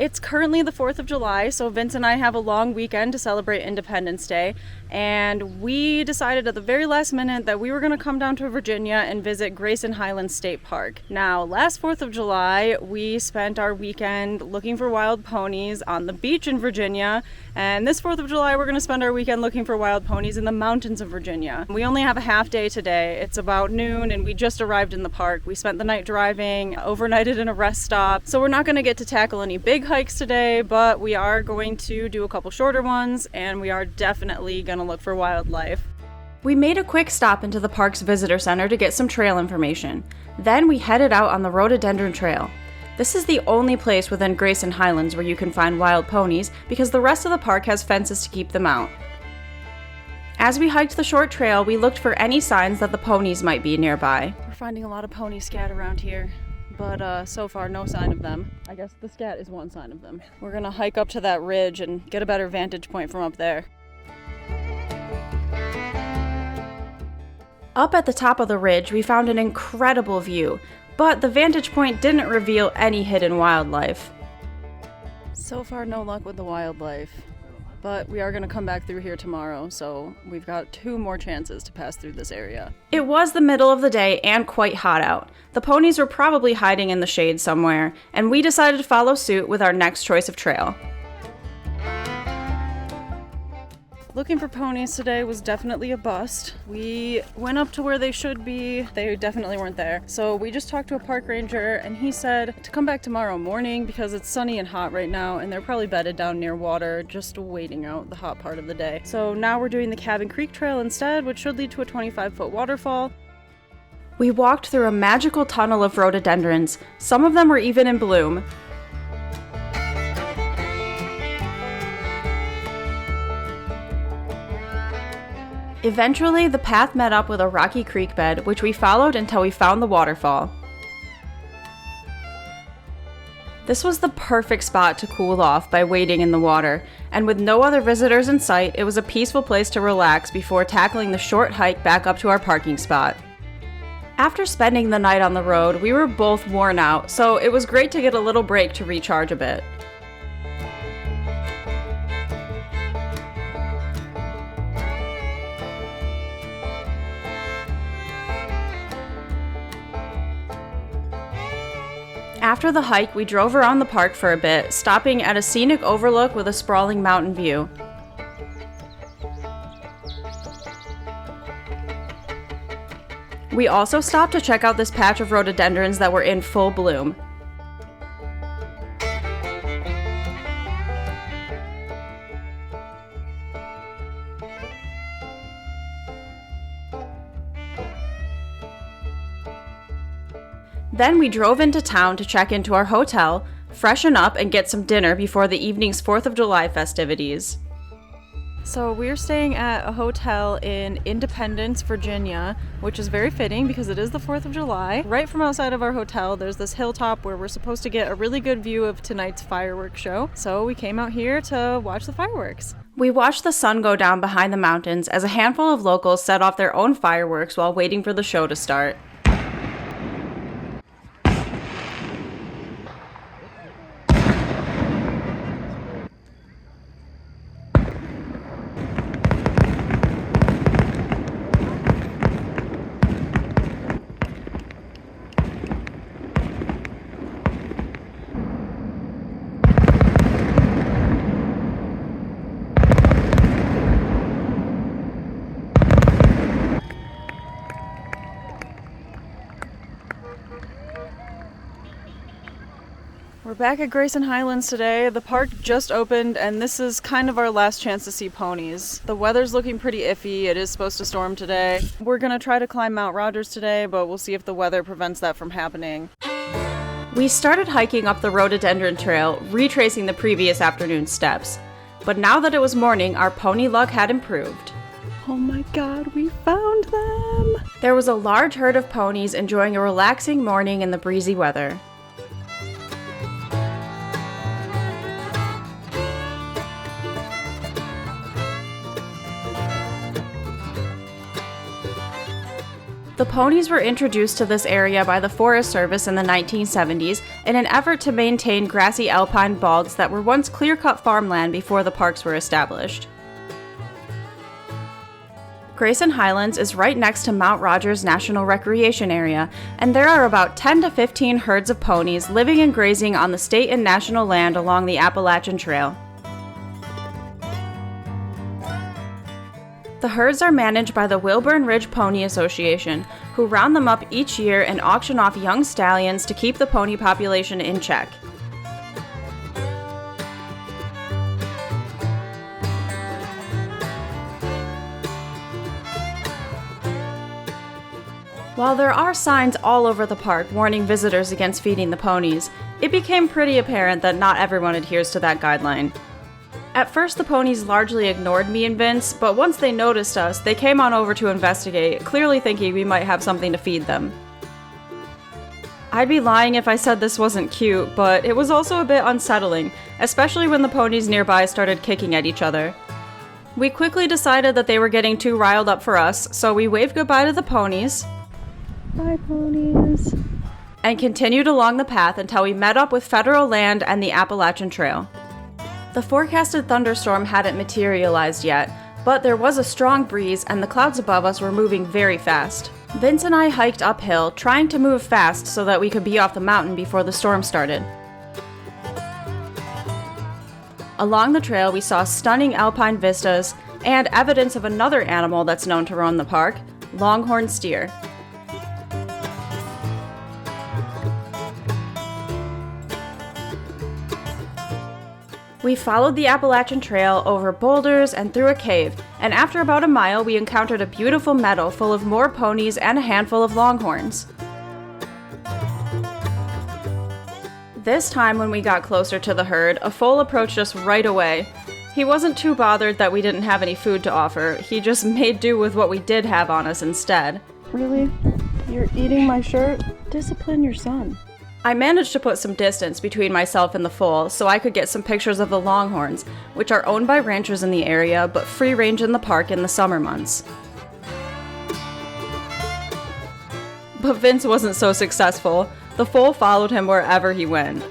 It's currently the 4th of July, so Vince and I have a long weekend to celebrate Independence Day, and we decided at the very last minute that we were going to come down to Virginia and visit Grayson Highlands State Park. Now, last 4th of July, we spent our weekend looking for wild ponies on the beach in Virginia, and this 4th of July, we're going to spend our weekend looking for wild ponies in the mountains of Virginia. We only have a half day today. It's about noon, and we just arrived in the park. We spent the night driving, overnighted in a rest stop, so we're not going to get to tackle any big hikes today, but we are going to do a couple shorter ones, and we are definitely going to look for wildlife. We made a quick stop into the park's visitor center to get some trail information. Then we headed out on the rhododendron trail. This is the only place within Grayson Highlands where you can find wild ponies because the rest of the park has fences to keep them out. As we hiked the short trail, we looked for any signs that the ponies might be nearby. We're finding a lot of pony scat around here, but so far no sign of them. I guess the scat is one sign of them. We're gonna hike up to that ridge and get a better vantage point from up there. Up at the top of the ridge, we found an incredible view, but the vantage point didn't reveal any hidden wildlife. So far, no luck with the wildlife, but we are going to come back through here tomorrow, so we've got 2 more chances to pass through this area. It was the middle of the day and quite hot out. The ponies were probably hiding in the shade somewhere, and we decided to follow suit with our next choice of trail. Looking for ponies today was definitely a bust. We went up to where they should be. They definitely weren't there. So we just talked to a park ranger and he said to come back tomorrow morning because it's sunny and hot right now and they're probably bedded down near water, just waiting out the hot part of the day. So now we're doing the Cabin Creek Trail instead, which should lead to a 25-foot waterfall. We walked through a magical tunnel of rhododendrons. Some of them were even in bloom. Eventually, the path met up with a rocky creek bed, which we followed until we found the waterfall. This was the perfect spot to cool off by wading in the water, and with no other visitors in sight, it was a peaceful place to relax before tackling the short hike back up to our parking spot. After spending the night on the road, we were both worn out, so it was great to get a little break to recharge a bit. After the hike, we drove around the park for a bit, stopping at a scenic overlook with a sprawling mountain view. We also stopped to check out this patch of rhododendrons that were in full bloom. Then we drove into town to check into our hotel, freshen up, and get some dinner before the evening's 4th of July festivities. So we're staying at a hotel in Independence, Virginia, which is very fitting because it is the 4th of July. Right from outside of our hotel, there's this hilltop where we're supposed to get a really good view of tonight's fireworks show. So we came out here to watch the fireworks. We watched the sun go down behind the mountains as a handful of locals set off their own fireworks while waiting for the show to start. We're back at Grayson Highlands today. The park just opened and this is kind of our last chance to see ponies. The weather's looking pretty iffy. It is supposed to storm today. We're gonna try to climb Mount Rogers today, but we'll see if the weather prevents that from happening. We started hiking up the rhododendron trail, retracing the previous afternoon's steps. But now that it was morning, our pony luck had improved. Oh my god, we found them! There was a large herd of ponies enjoying a relaxing morning in the breezy weather. The ponies were introduced to this area by the Forest Service in the 1970s in an effort to maintain grassy alpine balds that were once clear-cut farmland before the parks were established. Grayson Highlands is right next to Mount Rogers National Recreation Area, and there are about 10 to 15 herds of ponies living and grazing on the state and national land along the Appalachian Trail. The herds are managed by the Wilburn Ridge Pony Association, who round them up each year and auction off young stallions to keep the pony population in check. While there are signs all over the park warning visitors against feeding the ponies, it became pretty apparent that not everyone adheres to that guideline. At first, the ponies largely ignored me and Vince, but once they noticed us, they came on over to investigate, clearly thinking we might have something to feed them. I'd be lying if I said this wasn't cute, but it was also a bit unsettling, especially when the ponies nearby started kicking at each other. We quickly decided that they were getting too riled up for us, so we waved goodbye to the ponies. Bye, ponies. And continued along the path until we met up with federal land and the Appalachian Trail. The forecasted thunderstorm hadn't materialized yet, but there was a strong breeze and the clouds above us were moving very fast. Vince and I hiked uphill, trying to move fast so that we could be off the mountain before the storm started. Along the trail, we saw stunning alpine vistas and evidence of another animal that's known to roam the park, longhorn steer. We followed the Appalachian Trail over boulders and through a cave, and after about a mile we encountered a beautiful meadow full of more ponies and a handful of longhorns. This time when we got closer to the herd, a foal approached us right away. He wasn't too bothered that we didn't have any food to offer, he just made do with what we did have on us instead. Really? You're eating my shirt? Discipline your son. I managed to put some distance between myself and the foal so I could get some pictures of the longhorns, which are owned by ranchers in the area but free range in the park in the summer months. But Vince wasn't so successful. The foal followed him wherever he went.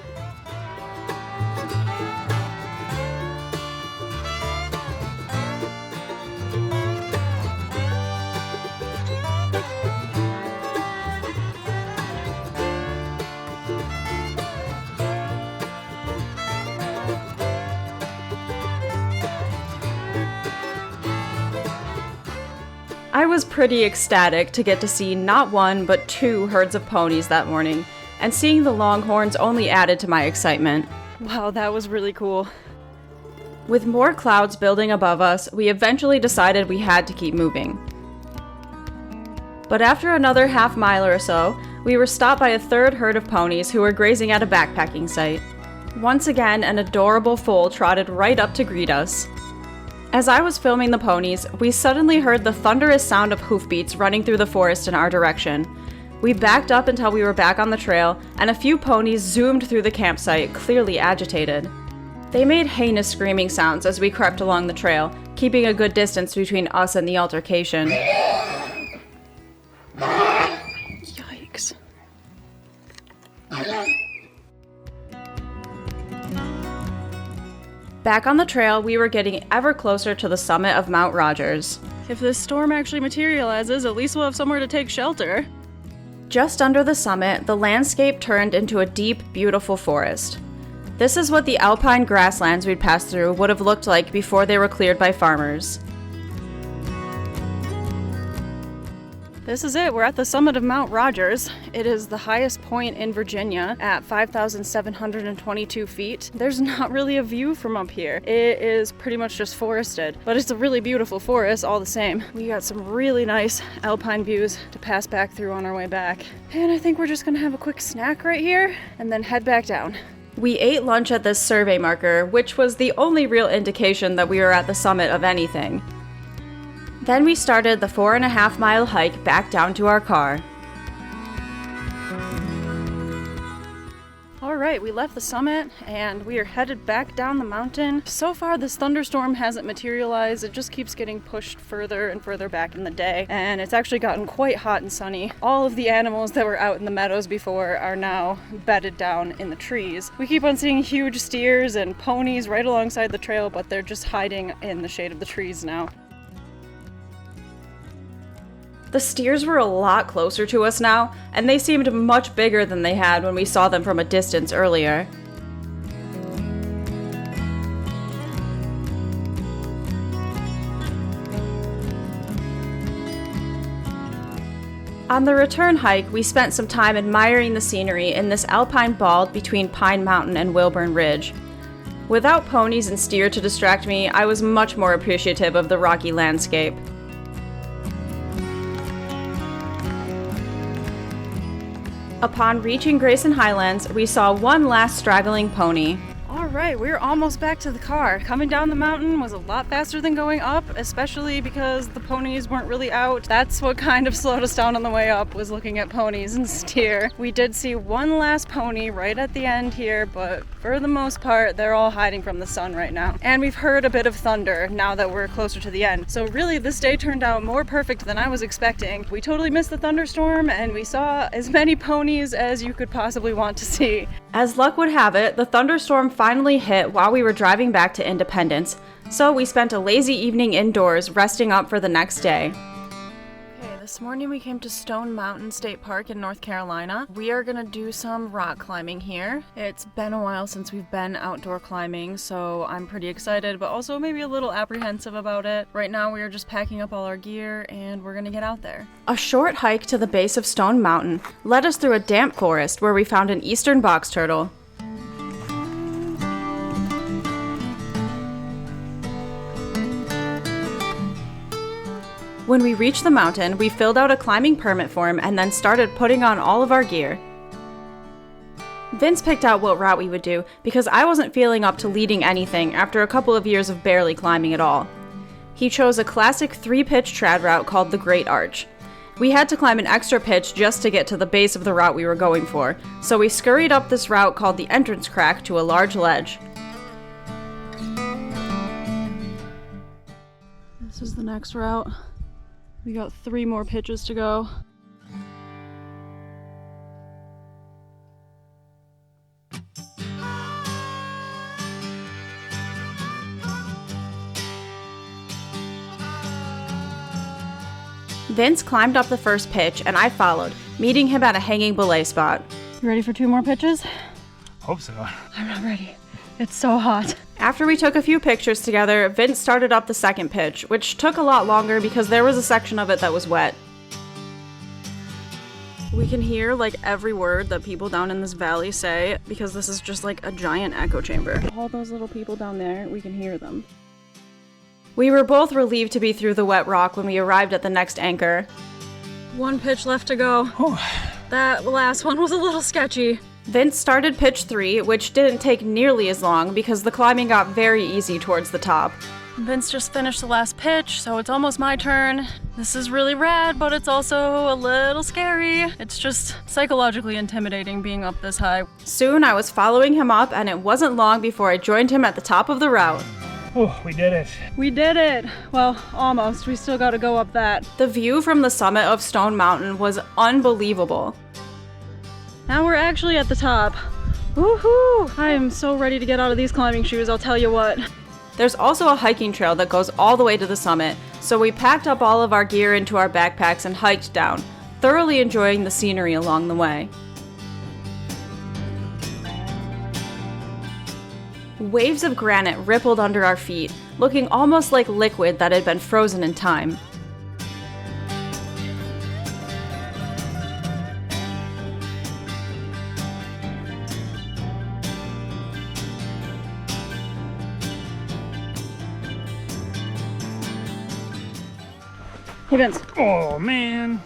I was pretty ecstatic to get to see not one, but 2 herds of ponies that morning, and seeing the longhorns only added to my excitement. Wow, that was really cool. With more clouds building above us, we eventually decided we had to keep moving. But after another half mile or so, we were stopped by a 3rd herd of ponies who were grazing at a backpacking site. Once again, an adorable foal trotted right up to greet us. As I was filming the ponies, we suddenly heard the thunderous sound of hoofbeats running through the forest in our direction. We backed up until we were back on the trail, and a few ponies zoomed through the campsite, clearly agitated. They made heinous screaming sounds as we crept along the trail, keeping a good distance between us and the altercation. Yikes. Back on the trail, we were getting ever closer to the summit of Mount Rogers. If this storm actually materializes, at least we'll have somewhere to take shelter. Just under the summit, the landscape turned into a deep, beautiful forest. This is what the alpine grasslands we'd passed through would have looked like before they were cleared by farmers. This is it. We're at the summit of Mount Rogers. It is the highest point in Virginia at 5,722 feet. There's not really a view from up here. It is pretty much just forested, but it's a really beautiful forest all the same. We got some really nice alpine views to pass back through on our way back. And I think we're just gonna have a quick snack right here and then head back down. We ate lunch at this survey marker, which was the only real indication that we were at the summit of anything. Then we started the 4.5-mile hike back down to our car. Alright, we left the summit and we are headed back down the mountain. So far this thunderstorm hasn't materialized, it just keeps getting pushed further and further back in the day, and it's actually gotten quite hot and sunny. All of the animals that were out in the meadows before are now bedded down in the trees. We keep on seeing huge steers and ponies right alongside the trail, but they're just hiding in the shade of the trees now. The steers were a lot closer to us now, and they seemed much bigger than they had when we saw them from a distance earlier. On the return hike, we spent some time admiring the scenery in this alpine bald between Pine Mountain and Wilburn Ridge. Without ponies and steer to distract me, I was much more appreciative of the rocky landscape. Upon reaching Grayson Highlands, we saw one last straggling pony. Alright, we're almost back to the car. Coming down the mountain was a lot faster than going up, especially because the ponies weren't really out. That's what kind of slowed us down on the way up, was looking at ponies and steer. We did see one last pony right at the end here, but for the most part, they're all hiding from the sun right now. And we've heard a bit of thunder now that we're closer to the end. So really, this day turned out more perfect than I was expecting. We totally missed the thunderstorm, and we saw as many ponies as you could possibly want to see. As luck would have it, the thunderstorm finally hit while we were driving back to Independence, so we spent a lazy evening indoors resting up for the next day. Okay, this morning we came to Stone Mountain State Park in North Carolina. We are gonna do some rock climbing here. It's been a while since we've been outdoor climbing, so I'm pretty excited, but also maybe a little apprehensive about it. Right now we are just packing up all our gear and we're gonna get out there. A short hike to the base of Stone Mountain led us through a damp forest where we found an eastern box turtle. When we reached the mountain, we filled out a climbing permit form and then started putting on all of our gear. Vince picked out what route we would do because I wasn't feeling up to leading anything after a couple of years of barely climbing at all. He chose a classic 3-pitch trad route called the Great Arch. We had to climb an extra pitch just to get to the base of the route we were going for, so we scurried up this route called the Entrance Crack to a large ledge. This is the next route. We got 3 more pitches to go. Vince climbed up the first pitch and I followed, meeting him at a hanging belay spot. You ready for 2 more pitches? Hope so. I'm not ready. It's so hot. After we took a few pictures together, Vince started up the second pitch, which took a lot longer because there was a section of it that was wet. We can hear like every word that people down in this valley say because this is just like a giant echo chamber. All those little people down there, we can hear them. We were both relieved to be through the wet rock when we arrived at the next anchor. 1 pitch left to go. That last one was a little sketchy. Vince started pitch 3, which didn't take nearly as long because the climbing got very easy towards the top. Vince just finished the last pitch, so it's almost my turn. This is really rad, but it's also a little scary. It's just psychologically intimidating being up this high. Soon I was following him up, and it wasn't long before I joined him at the top of the route. Oh, we did it. We did it! Well, almost. We still gotta go up that. The view from the summit of Stone Mountain was unbelievable. Now we're actually at the top. Woohoo! I am so ready to get out of these climbing shoes, I'll tell you what. There's also a hiking trail that goes all the way to the summit, so we packed up all of our gear into our backpacks and hiked down, thoroughly enjoying the scenery along the way. Waves of granite rippled under our feet, looking almost like liquid that had been frozen in time. Hey Vince. Oh, man.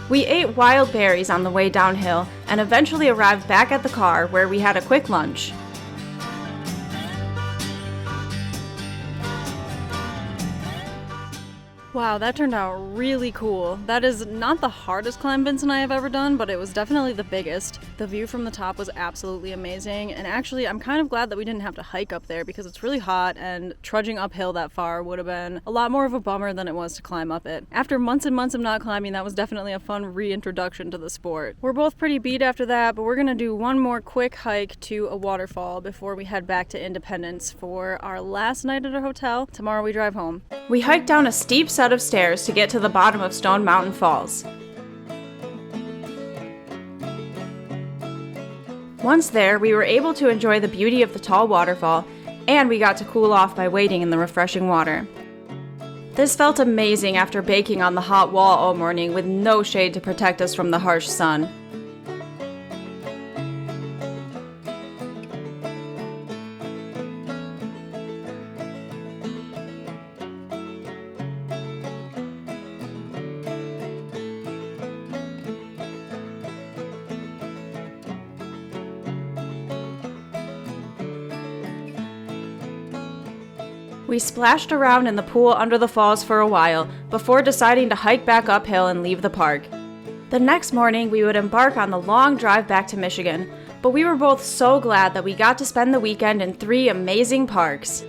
We ate wild berries on the way downhill and eventually arrived back at the car where we had a quick lunch. Wow, that turned out really cool. That is not the hardest climb Vincent and I have ever done, but it was definitely the biggest. The view from the top was absolutely amazing, and actually I'm kind of glad that we didn't have to hike up there because it's really hot and trudging uphill that far would have been a lot more of a bummer than it was to climb up it. After months and months of not climbing, that was definitely a fun reintroduction to the sport. We're both pretty beat after that, but we're gonna do one more quick hike to a waterfall before we head back to Independence for our last night at our hotel. Tomorrow we drive home. We hiked down a steep set of stairs to get to the bottom of Stone Mountain Falls. Once there, we were able to enjoy the beauty of the tall waterfall, and we got to cool off by wading in the refreshing water. This felt amazing after baking on the hot wall all morning with no shade to protect us from the harsh sun. We splashed around in the pool under the falls for a while before deciding to hike back uphill and leave the park. The next morning, we would embark on the long drive back to Michigan, but we were both so glad that we got to spend the weekend in 3 amazing parks.